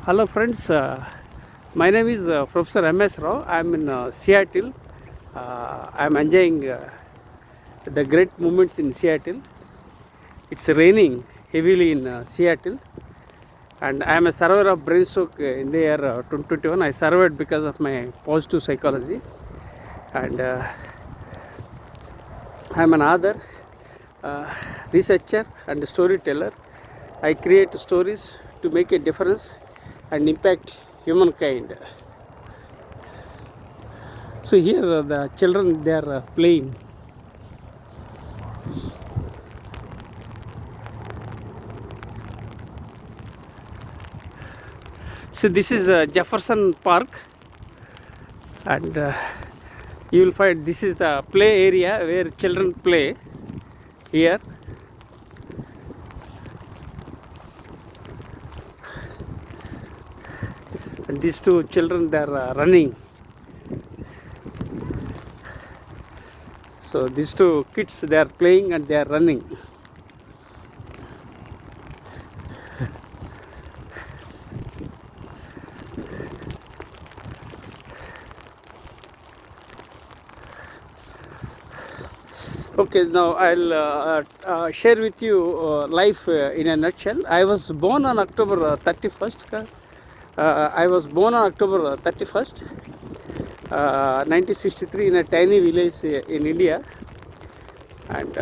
Hello friends, my name is Professor M.S. Rao. I am in Seattle. I am enjoying the great moments in Seattle. It's raining heavily in Seattle, and I am a survivor of brain stroke in the year 2021. I survived because of my positive psychology, and I am an author, researcher and storyteller. I create stories to make a difference and impact humankind. So here the children, they are playing. So this is Jefferson Park, and you will find this is the play area where children play here. And these two children, they are running. So these two kids, they are playing and they are running. Okay, now I'll share with you life in a nutshell. I was born on October 31st. I was born on October 31st, 1963, in a tiny village in India, and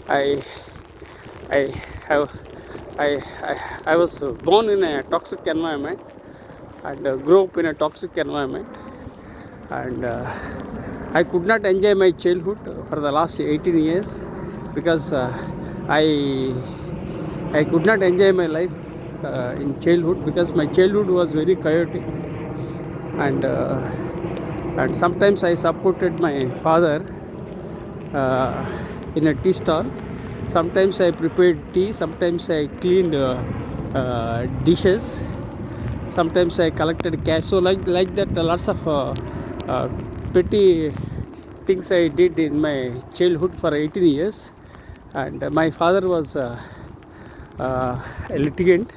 I, I, have, I was born in a toxic environment and grew up in a toxic environment, and I could not enjoy my childhood for the last 18 years because I could not enjoy my life in childhood because my childhood was very chaotic, and sometimes I supported my father in a tea stall. Sometimes I prepared tea, sometimes I cleaned dishes, sometimes I collected cash. So like that, lots of petty things I did in my childhood for 18 years. And my father was a litigant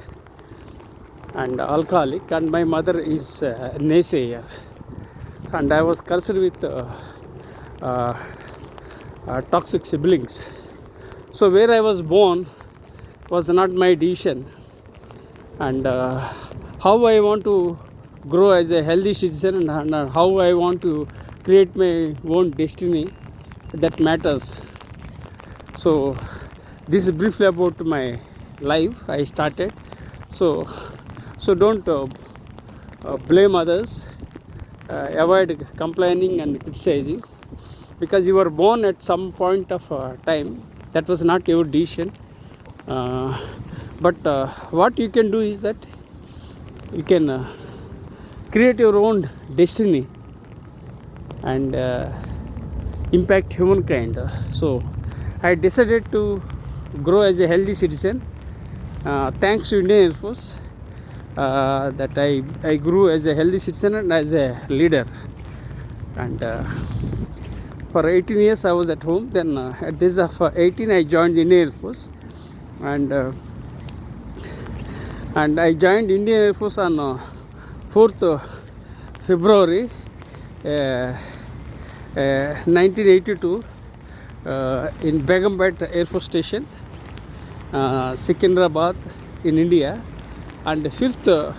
and alcoholic, and my mother is a naysayer, and I was cursed with toxic siblings. So where I was born was not my decision, and how I want to grow as a healthy citizen and how I want to create my own destiny, that matters. So this is briefly about my life I started. So don't blame others, avoid complaining and criticizing, because you were born at some point of time. That was not your decision, but what you can do is that you can create your own destiny and impact humankind. So I decided to grow as a healthy citizen. Thanks to Indian Air Force, that I grew as a healthy citizen and as a leader. And for 18 years I was at home. Then at this of 18 I joined the Indian Air Force, and I joined Indian Air Force on 4th February 1982 in Begumpet Air Force Station, Secunderabad in India. And 5th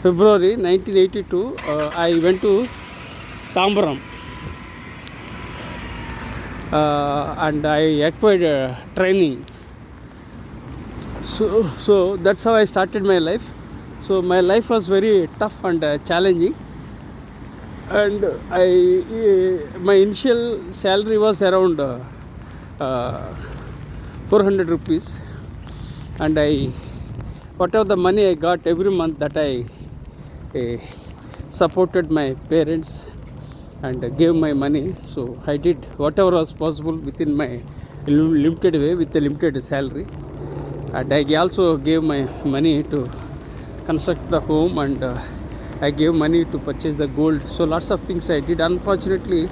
February 1982 I went to Tambaram, and I acquired training. So that's how I started my life. So my life was very tough and challenging, and my initial salary was around 400 rupees, and whatever the money I got every month, that I supported my parents and gave my money. So I did whatever was possible within my limited way with a limited salary, and I also gave my money to construct the home, and I gave money to purchase the gold. So lots of things I did. Unfortunately,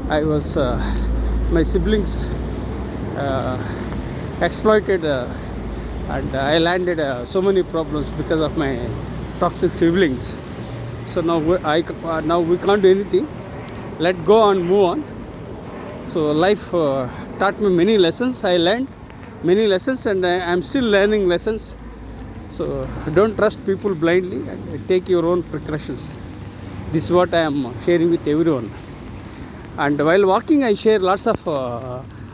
I was my siblings exploited and I landed so many problems because of my toxic siblings. So now we can't do anything. Let go and move on. So life taught me many lessons. I learned many lessons, and I'm still learning lessons. So don't trust people blindly, and take your own precautions. This is what I am sharing with everyone. And while walking, I share lots of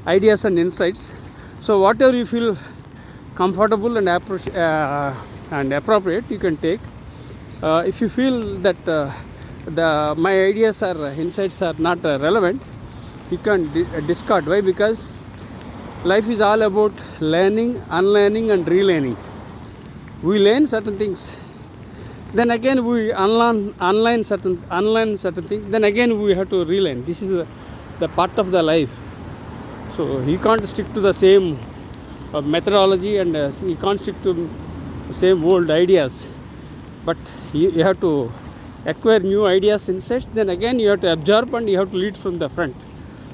ideas and insights. So whatever you feel comfortable and appropriate, you can take. If you feel that my ideas or insights are not relevant, you can discard. Why? Because life is all about learning, unlearning, and relearning. We learn certain things, then again we unlearn certain things, then again we have to relearn. This is the part of the life. So you can't stick to the same methodology, and you can't stick to same old ideas, but you have to acquire new ideas, insights, then again you have to absorb and you have to lead from the front.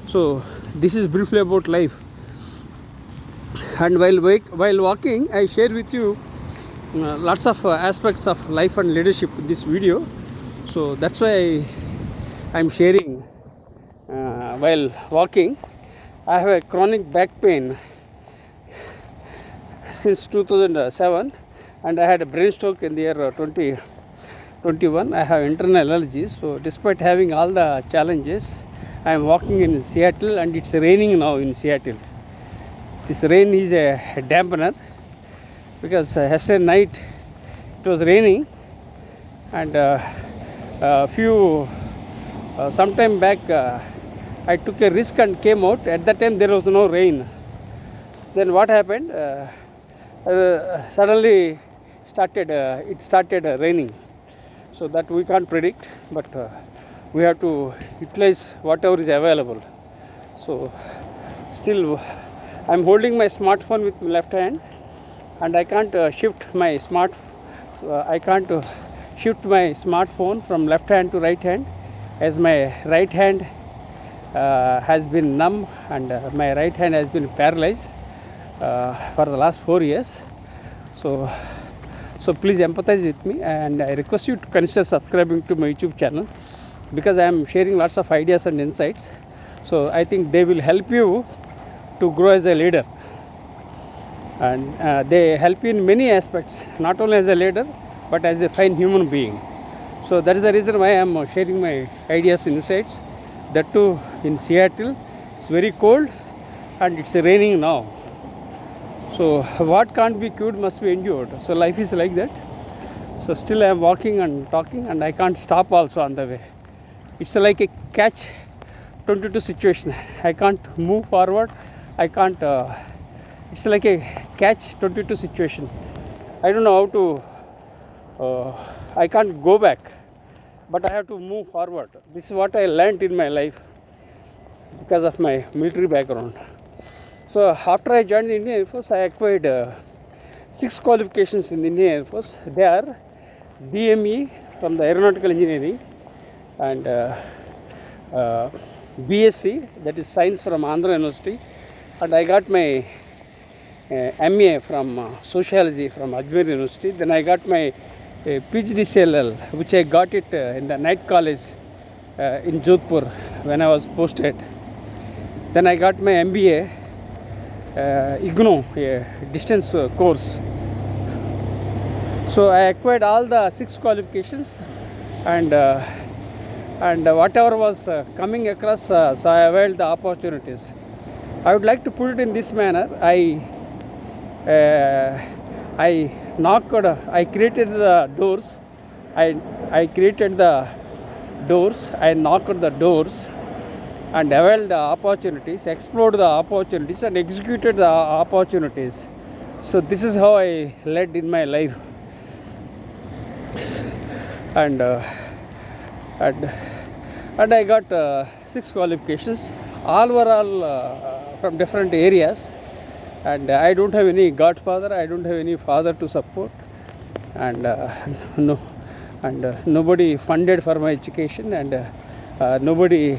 So this is briefly about life. And while walking, I share with you lots of aspects of life and leadership in this video. So that's why I'm sharing while walking. I have a chronic back pain since 2007, and I had a brain stroke in the year 2021. I have internal allergies. So despite having all the challenges, I am walking in Seattle, and it's raining now in Seattle. This rain is a dampener, because yesterday night it was raining, and some time back I took a risk and came out. At that time there was no rain. Then what happened? Suddenly it started raining. So that we can't predict, but we have to utilize whatever is available. So still I'm holding my smartphone with my left hand, and I can't shift my smartphone from left hand to right hand, as my right hand has been numb, and my right hand has been paralyzed for the last 4 years. So please empathize with me, and I request you to consider subscribing to my YouTube channel, because I am sharing lots of ideas and insights. So I think they will help you to grow as a leader, and they help you in many aspects, not only as a leader but as a fine human being. So that is the reason why I am sharing my ideas and insights. That too in Seattle. It's very cold and it's raining now. So what can't be cured must be endured. So life is like that. So still I am walking and talking, and I can't stop also on the way. It's like a catch 22 situation. I can't move forward. I can't. It's like a catch 22 situation. I don't know how to. I can't go back, but I have to move forward. This is what I learned in my life because of my military background. So after I joined the Indian Air Force, I acquired 6 qualifications in the Indian Air Force. They are DME from the Aeronautical Engineering, and BSc, that is Science from Andhra University, and I got my MA from Sociology from Ajmer University. Then I got my Ph.D. CLL, which I got it in the night college in Jodhpur when I was posted. Then I got my MBA IGNO, a distance course. So I acquired all the 6 qualifications, and whatever was coming across, so I availed the opportunities. I would like to put it in this manner. I knocked, I created the doors, I created the doors, I knocked the doors, and availed the opportunities, explored the opportunities, and executed the opportunities. So this is how I led in my life. And I got 6 qualifications. All were from different areas, and I don't have any godfather, I don't have any father to support, and nobody funded for my education, and nobody.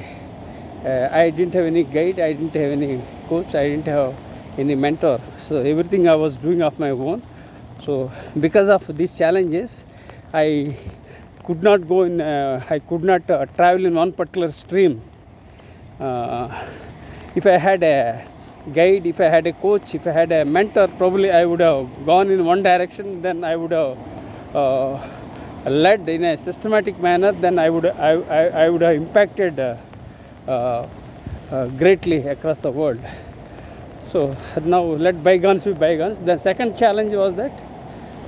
I didn't have any guide, I didn't have any coach, I didn't have any mentor. So everything I was doing of my own. So because of these challenges, I could not go in. I could not travel in one particular stream. If I had a guide, if I had a coach, if I had a mentor, probably I would have gone in one direction. Then I would have led in a systematic manner. Then I would have impacted greatly across the world. So now let bygones be bygones. The second challenge was that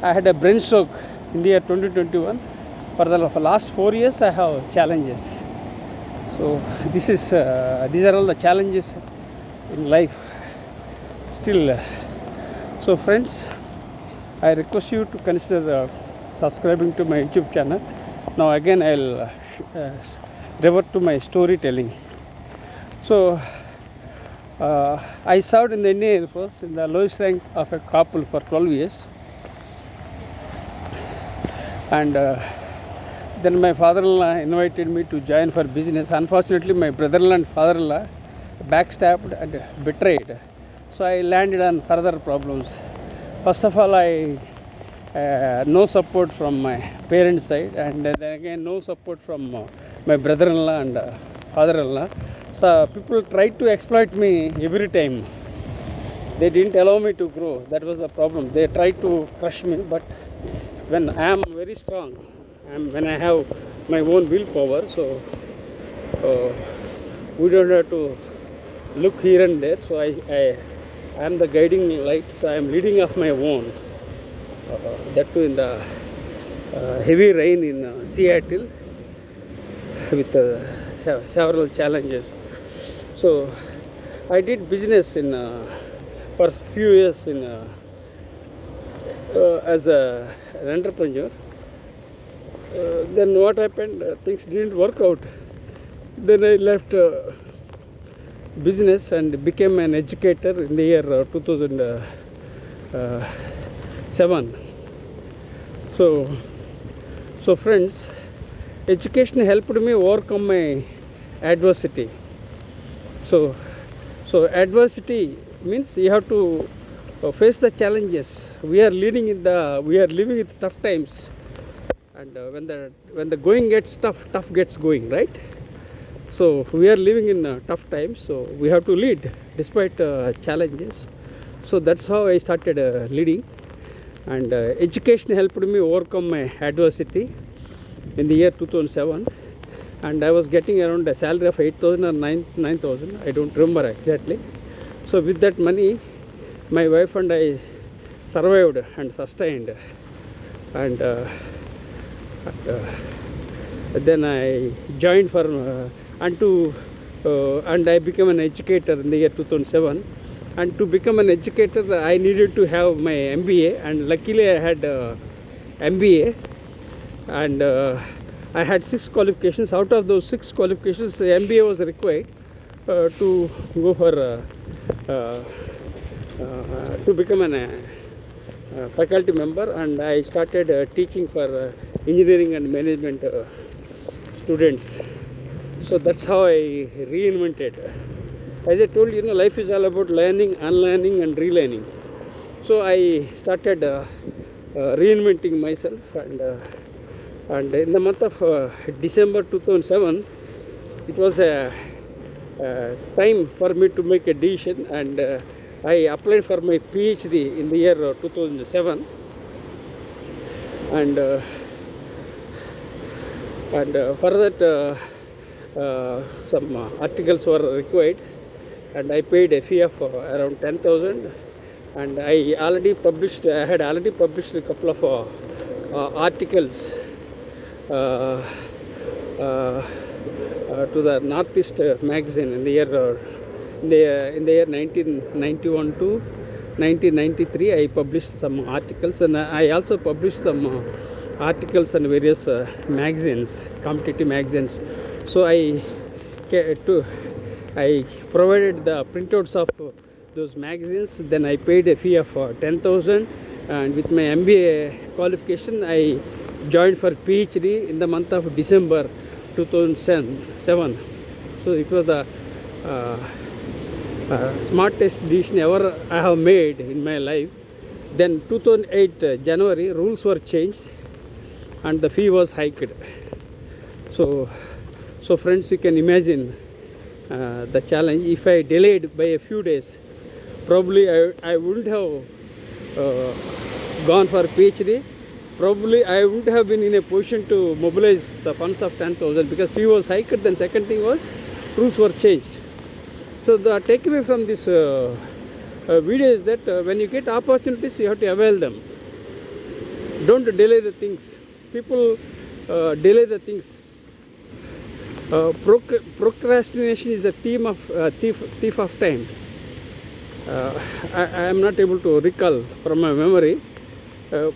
I had a brain stroke in the year 2021. For the last 4 years, I have challenges. So these are all the challenges in life. Still, so friends, I request you to consider subscribing to my YouTube channel. Now again, I'll revert to my storytelling. So I served in the Indian Air Force in the lowest rank of a corporal for 12 years. And then my father-in-law invited me to join for business. Unfortunately, my brother-in-law and father-in-law backstabbed and betrayed. So I landed on further problems. First of all, I no support from my parents' side, and then again no support from my brother-in-law and father-in-law. So people tried to exploit me every time. They didn't allow me to grow. That was the problem. They tried to crush me, but when I am very strong, when I have my own willpower, so we don't have to look here and there. So I am the guiding light. So I am leading of my own. That too in the heavy rain in Seattle with several challenges. So I did business in for a few years in as an entrepreneur. Then what happened? Things didn't work out. Then I left business and became an educator in the year 2007. So friends, education helped me overcome my adversity. So adversity means you have to face the challenges. We are living in tough times, and when the going gets tough gets going, right? So we are living in tough times. So we have to lead despite challenges. So that's how I started leading, and education helped me overcome my adversity in the year 2007. And I was getting around a salary of 8,000 or 9,000. I don't remember exactly. So with that money, my wife and I survived and sustained. And then I joined for and I became an educator in the year 2007. And to become an educator, I needed to have my MBA, and luckily I had MBA, and I had 6 qualifications. Out of those 6 qualifications, MBA was required to go for to become a faculty member, and I started teaching for engineering and management students. So that's how I reinvented. As I told you, life is all about learning, unlearning, and relearning. So I started reinventing myself, and in the month of December 2007, it was a time for me to make a decision, and I applied for my Ph.D. in the year 2007, and for that some articles were required, and I paid a fee of around 10,000, and I had already published a couple of articles to the Northeast magazine in the year 1991 to 1993. I published some articles, and I also published some articles on various magazines, competitive magazines. So I provided the printouts of those magazines. Then I paid a fee of 10,000, and with my MBA qualification, I joined for PhD in the month of December 2007. So it was the smartest decision ever I have made in my life. Then 2008 January, rules were changed and the fee was hiked. So friends, you can imagine the challenge. If I delayed by a few days, probably I wouldn't have gone for PhD. Probably I wouldn't have been in a position to mobilize the funds of 10,000 because fee was hiked. Then second thing was rules were changed. So the takeaway from this video is that when you get opportunities, you have to avail them. Don't delay the things. People delay the things. Procrastination is the thief of time. I am not able to recall from my memory.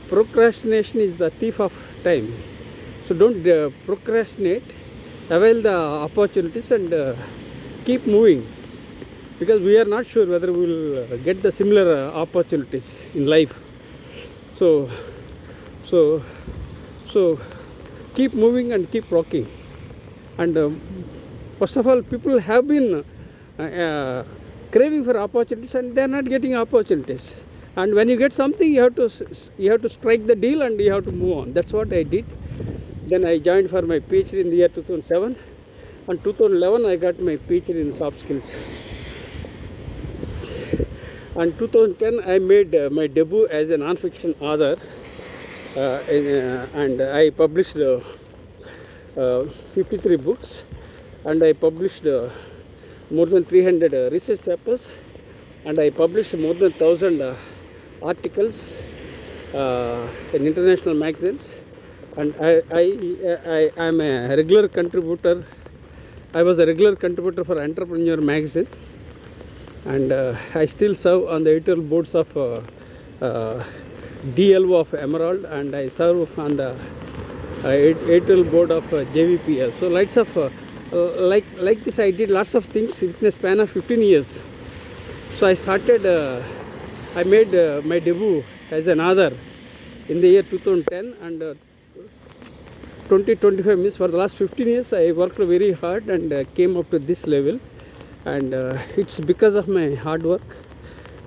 Procrastination is the thief of time. So don't procrastinate. Avail the opportunities and keep moving, because we are not sure whether we will get the similar opportunities in life. So keep moving and keep rocking. And first of all, people have been craving for opportunities and they are not getting opportunities. And when you get something, you have to strike the deal and you have to move on. That's what I did. Then I joined for my PhD in the year 2007. And 2011 I got my PhD in soft skills. And 2010 I made my debut as a non-fiction author, and I published 53 books, and I published more than 300 research papers, and I published more than 1,000 articles in international magazines. And I am a regular contributor. I was a regular contributor for Entrepreneur magazine, and I still serve on the editorial boards of DLO of Emerald, and I serve on the editorial board of JVPL. So lots of like this, I did lots of things within a span of 15 years. So I made my debut as an author in the year 2010, and 2025 means for the last 15 years I worked very hard and came up to this level. And it's because of my hard work.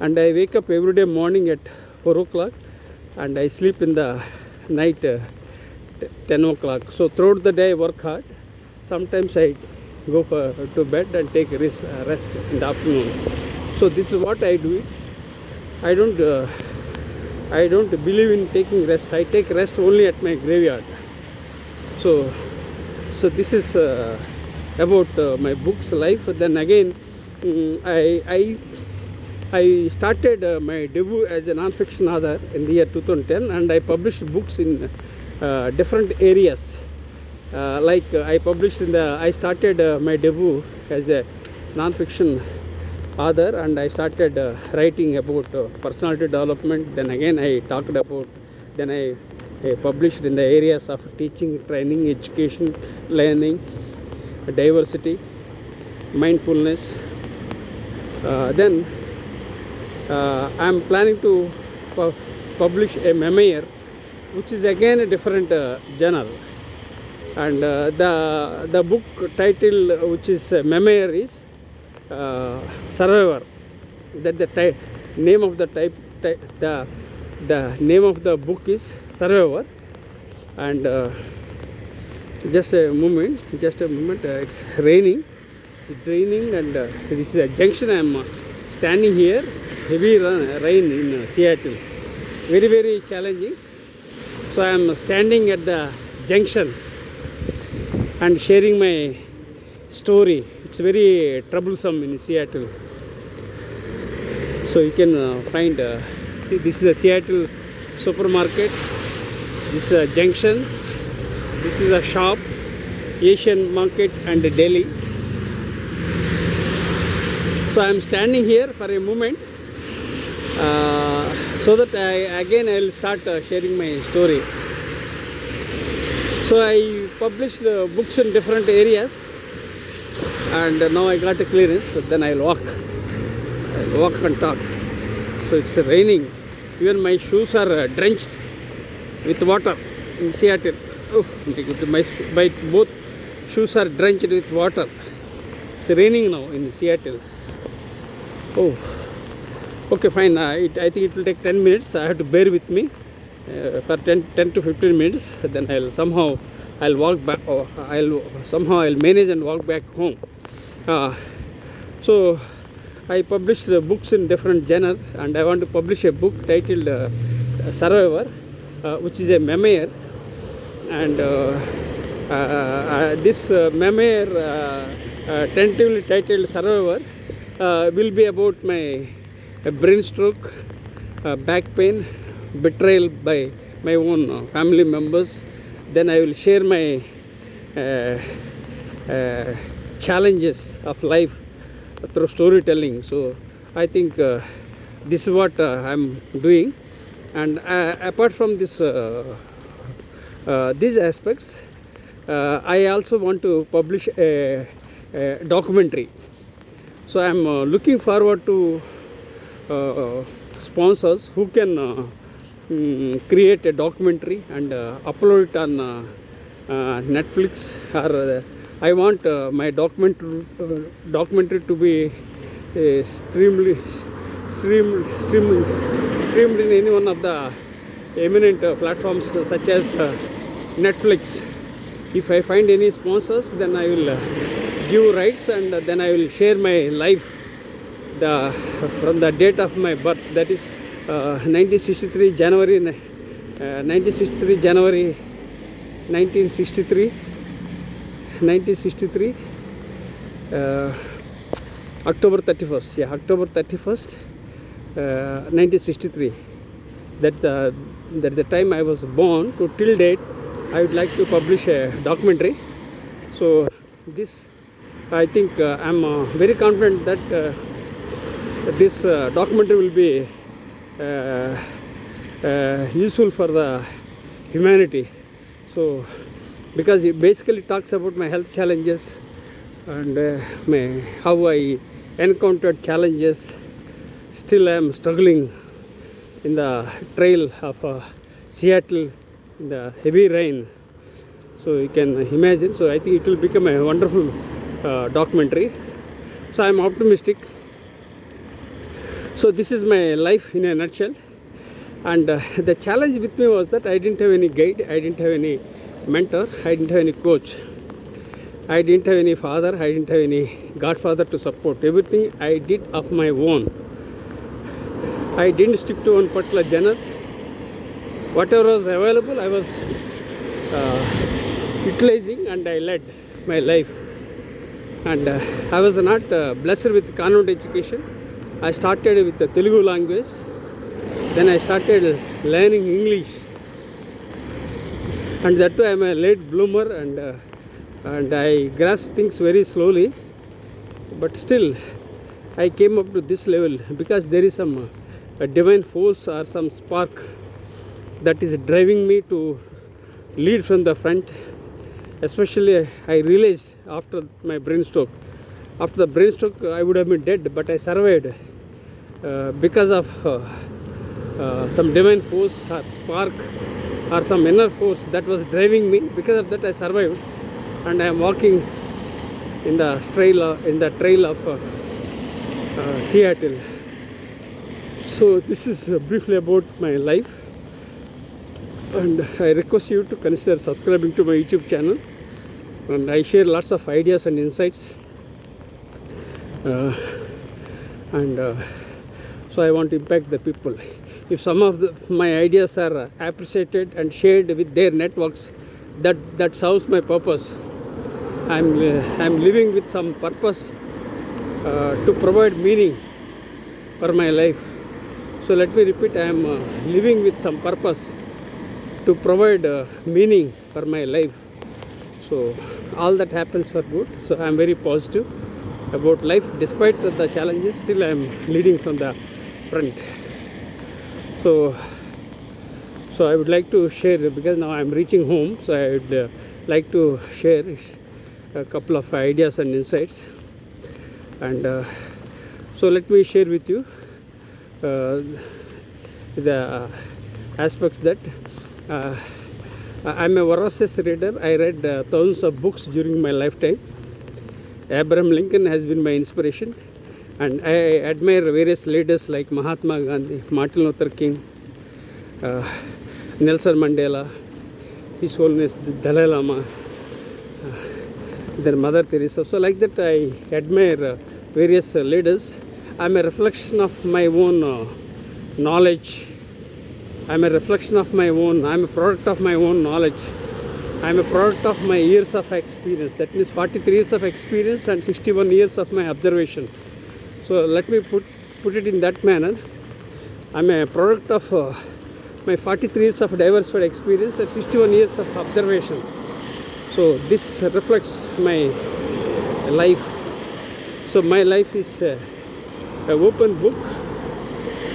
And I wake up every day morning at 4 o'clock and I sleep in the night 10 o'clock. So throughout the day I work hard. Sometimes I go to bed and take rest in the afternoon. So this is what I do. I don't believe in taking rest. I take rest only at my graveyard. So this is about my book's life. Then again, I started my debut as a non-fiction author in the year 2010, and I published books in different areas. I started my debut as a non-fiction author, and I started writing about personality development. Then again I talked about, then I published in the areas of teaching, training, education, learning, diversity, mindfulness. Then I am planning to publish a memoir, which is again a different journal. And the book title, which is memoir, is Survivor. That the name of the name of the book is Survivor. And just a moment, it's raining. It's raining, and this is a junction. I am standing here. Heavy rain in Seattle. Very, very challenging. So I am standing at the junction and sharing my story. It's very troublesome in Seattle. So you can find, see, this is the Seattle supermarket. This is a junction. This is a shop, Asian market and Delhi. So I am standing here for a moment so that I will start sharing my story. So I published the books in different areas, and now I got a clearance. So then I'll walk and talk. So it's raining. Even my shoes are drenched with water in Seattle. Oh my goodness, my both shoes are drenched with water. It's raining now in Seattle. Oh, okay, fine. I think it will take 10 minutes. I have to bear with me for 10 to 15 minutes. Then I'll walk back. Or I'll manage and walk back home. So I publish the books in different genre, and I want to publish a book titled Survivor, which is a memoir. And this memoir, tentatively titled Survivor, will be about my brain stroke, back pain, betrayal by my own family members. Then I will share my challenges of life through storytelling. So I think this is what I'm doing. And apart from this, these aspects, I also want to publish a documentary. So I'm looking forward to sponsors who can create a documentary and upload it on Netflix, or I want my documentary to be streamed in any one of the eminent platforms such as Netflix. If I find any sponsors, then I will give rights, and then I will share my life from the date of my birth, that is 1963 January 1963 October 31st, October 31st, 1963. That's the time I was born. To till date, I would like to publish a documentary. So this, I think I'm very confident that this documentary will be useful for the humanity. So because it basically talks about my health challenges and how I encountered challenges. Still I am struggling in the trail of Seattle in the heavy rain. So you can imagine. So I think it will become a wonderful documentary. So I am optimistic. So this is my life in a nutshell. And the challenge with me was that I didn't have any guide, I didn't have any mentor, I didn't have any coach, I didn't have any father, I didn't have any godfather to support. Everything I did of my own. I didn't stick to one particular genre. Whatever was available, I was utilizing, and I led my life. And I was not blessed with convent education. I started with the Telugu language. Then I started learning English. And that too I am a late bloomer, and I grasp things very slowly. But still, I came up to this level because there is some a divine force or some spark that is driving me to lead from the front. Especially I realized after my brain stroke. After the brain stroke, I would have been dead, but I survived because of some divine force or spark or some inner force that was driving me. Because of that I survived, and I am walking in the trail of Seattle. So this is briefly about my life, and I request you to consider subscribing to my YouTube channel, and I share lots of ideas and insights, so I want to impact the people. If some of my ideas are appreciated and shared with their networks, that serves my purpose. I'm living with some purpose to provide meaning for my life. So let me repeat, I am living with some purpose to provide meaning for my life. So all that happens for good. So I am very positive about life. Despite the challenges, still I am leading from the front. So I would like to share, because now I am reaching home, so I would like to share a couple of ideas and insights. And so let me share with you the aspects that I am a voracious reader. I read thousands of books during my lifetime. Abraham Lincoln has been my inspiration. And I admire various leaders like Mahatma Gandhi, Martin Luther King, Nelson Mandela, His Holiness the Dalai Lama, then Mother Teresa. So like that I admire various leaders. I'm a reflection of my own knowledge. I'm a reflection of my own, I'm a product of my own knowledge. I'm a product of my years of experience. That means 43 years of experience and 61 years of my observation. So let me put it in that manner. I'm a product of my 43 years of diversified experience and 61 years of observation. So this reflects my life. So my life is an open book,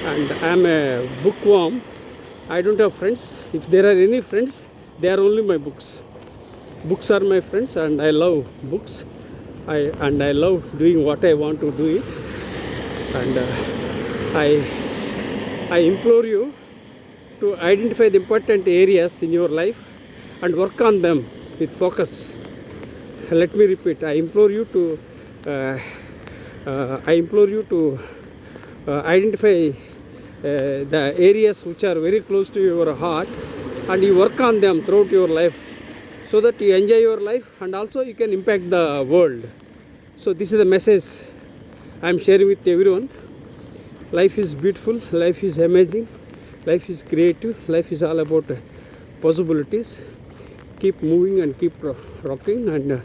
and I'm a bookworm. I don't have friends. If there are any friends, they are only my books. Books are my friends, and I love books. I love doing what I want to do it. And I implore you to identify the important areas in your life and work on them with focus. Let me repeat. I implore you to identify the areas which are very close to your heart, and you work on them throughout your life, so that you enjoy your life and also you can impact the world. So this is the message I am sharing with everyone. Life is beautiful, life is amazing, life is creative, life is all about possibilities. Keep moving and keep rocking and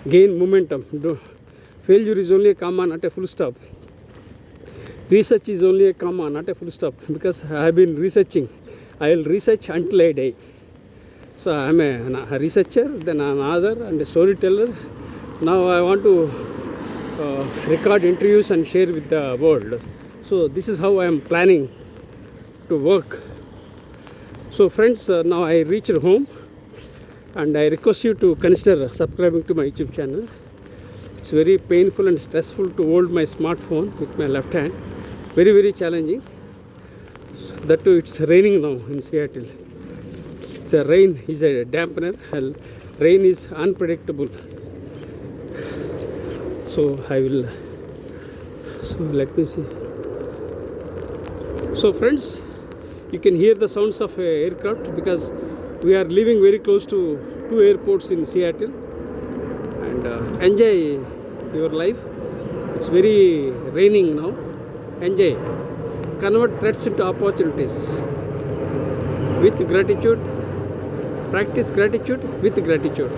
gain momentum. Failure is only a comma, not a full stop. Research is only a comma, not a full stop, because I have been researching. I will research until I die. So I am a researcher, then an author and a storyteller. Now I want to record interviews and share with the world. So this is how I am planning to work. So friends, now I reached home, and I request you to consider subscribing to my YouTube channel. It's very painful and stressful to hold my smartphone with my left hand. Very, very challenging. That too, it's raining now in Seattle. The rain is a dampener. Rain is unpredictable. So let me see. So friends, you can hear the sounds of aircraft, because we are living very close to two airports in Seattle. And enjoy your life. It's very raining now. Enjoy. Convert threats into opportunities. With gratitude. Practice gratitude with gratitude.